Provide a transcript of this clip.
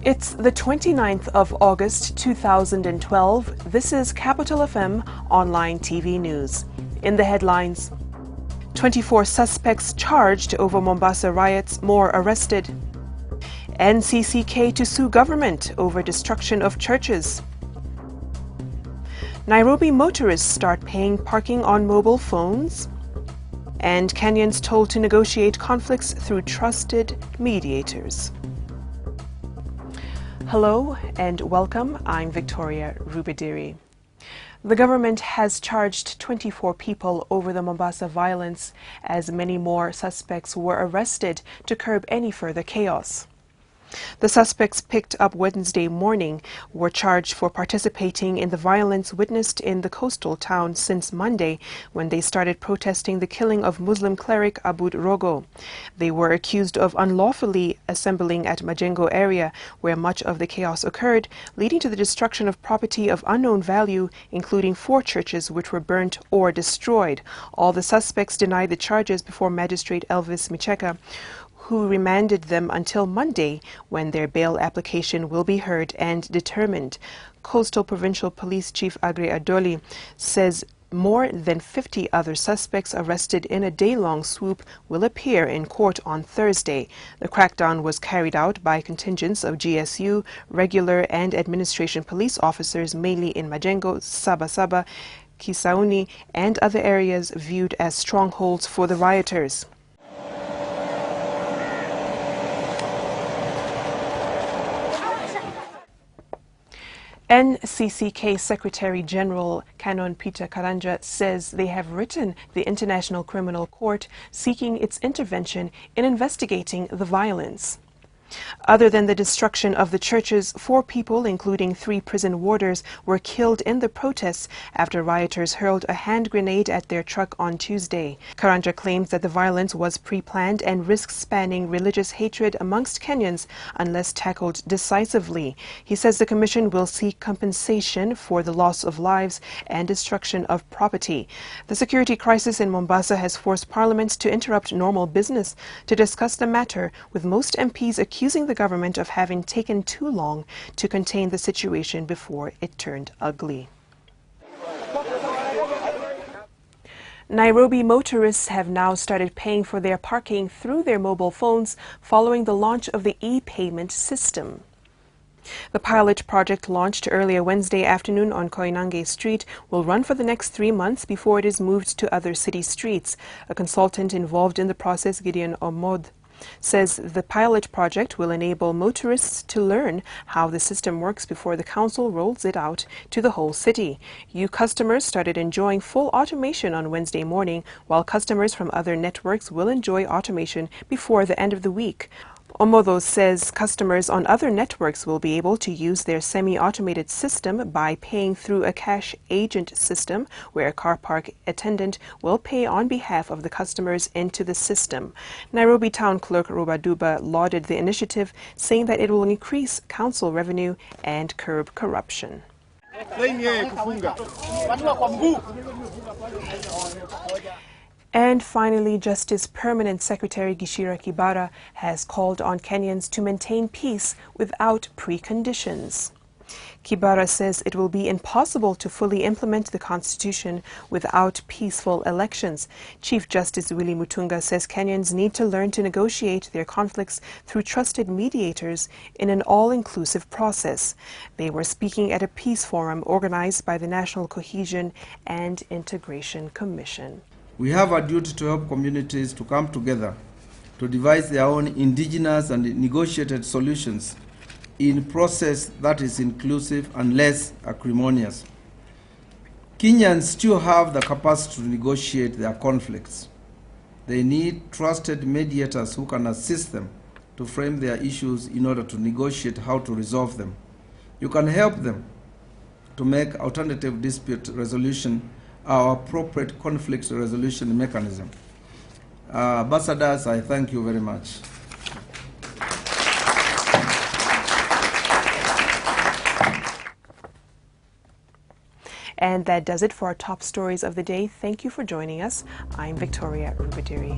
It's the 29th of August 2012. This is Capital FM Online TV News. In the headlines, 24 suspects charged over Mombasa riots, more arrested. NCCK to sue government over destruction of churches. Nairobi motorists start paying parking on mobile phones. And Kenyans told to negotiate conflicts through trusted mediators. Hello and welcome. I'm Victoria Rubadiri. The government has charged 24 people over the Mombasa violence, as many more suspects were arrested to curb any further chaos. The suspects picked up Wednesday morning were charged for participating in the violence witnessed in the coastal town since Monday, when they started protesting the killing of Muslim cleric Abud Rogo. They were accused of unlawfully assembling at Majengo area, where much of the chaos occurred, leading to the destruction of property of unknown value, including 4 churches which were burnt or destroyed. All the suspects denied the charges before Magistrate Elvis Micheka, who remanded them until Monday, when their bail application will be heard and determined. Coastal Provincial Police Chief Agre Adoli says more than 50 other suspects arrested in a day-long swoop will appear in court on Thursday. The crackdown was carried out by contingents of GSU, regular and administration police officers, mainly in Majengo, Sabasaba, Kisauni, and other areas viewed as strongholds for the rioters. NCCK Secretary General Canon Peter Karanja says they have written the International Criminal Court seeking its intervention in investigating the violence. Other than the destruction of the churches, 4 people, including 3 prison warders, were killed in the protests after rioters hurled a hand grenade at their truck on Tuesday. Karanja claims that the violence was pre-planned and risks spanning religious hatred amongst Kenyans unless tackled decisively. He says the commission will seek compensation for the loss of lives and destruction of property. The security crisis in Mombasa has forced Parliament to interrupt normal business to discuss the matter, with most MPs accusing the government of having taken too long to contain the situation before it turned ugly. Nairobi motorists have now started paying for their parking through their mobile phones following the launch of the e-payment system. The pilot project, launched earlier Wednesday afternoon on Koinange Street, will run for the next 3 months before it is moved to other city streets. A consultant involved in the process, Gideon Omod, says the pilot project will enable motorists to learn how the system works before the council rolls it out to the whole city. Customers started enjoying full automation on Wednesday morning, while customers from other networks will enjoy automation before the end of the week. Omodo says customers on other networks will be able to use their semi-automated system by paying through a cash agent system, where a car park attendant will pay on behalf of the customers into the system. Nairobi Town Clerk Rubaduba lauded the initiative, saying that it will increase council revenue and curb corruption. And finally, Justice Permanent Secretary Gishira Kibara has called on Kenyans to maintain peace without preconditions. Kibara says it will be impossible to fully implement the Constitution without peaceful elections. Chief Justice Willy Mutunga says Kenyans need to learn to negotiate their conflicts through trusted mediators in an all-inclusive process. They were speaking at a peace forum organized by the National Cohesion and Integration Commission. We have a duty to help communities to come together to devise their own indigenous and negotiated solutions in a process that is inclusive and less acrimonious. Kenyans still have the capacity to negotiate their conflicts. They need trusted mediators who can assist them to frame their issues in order to negotiate how to resolve them. You can help them to make alternative dispute resolution our appropriate conflict resolution mechanism. Ambassadors, I thank you very much. And that does it for our top stories of the day. Thank you for joining us. I'm Victoria Rubadiri.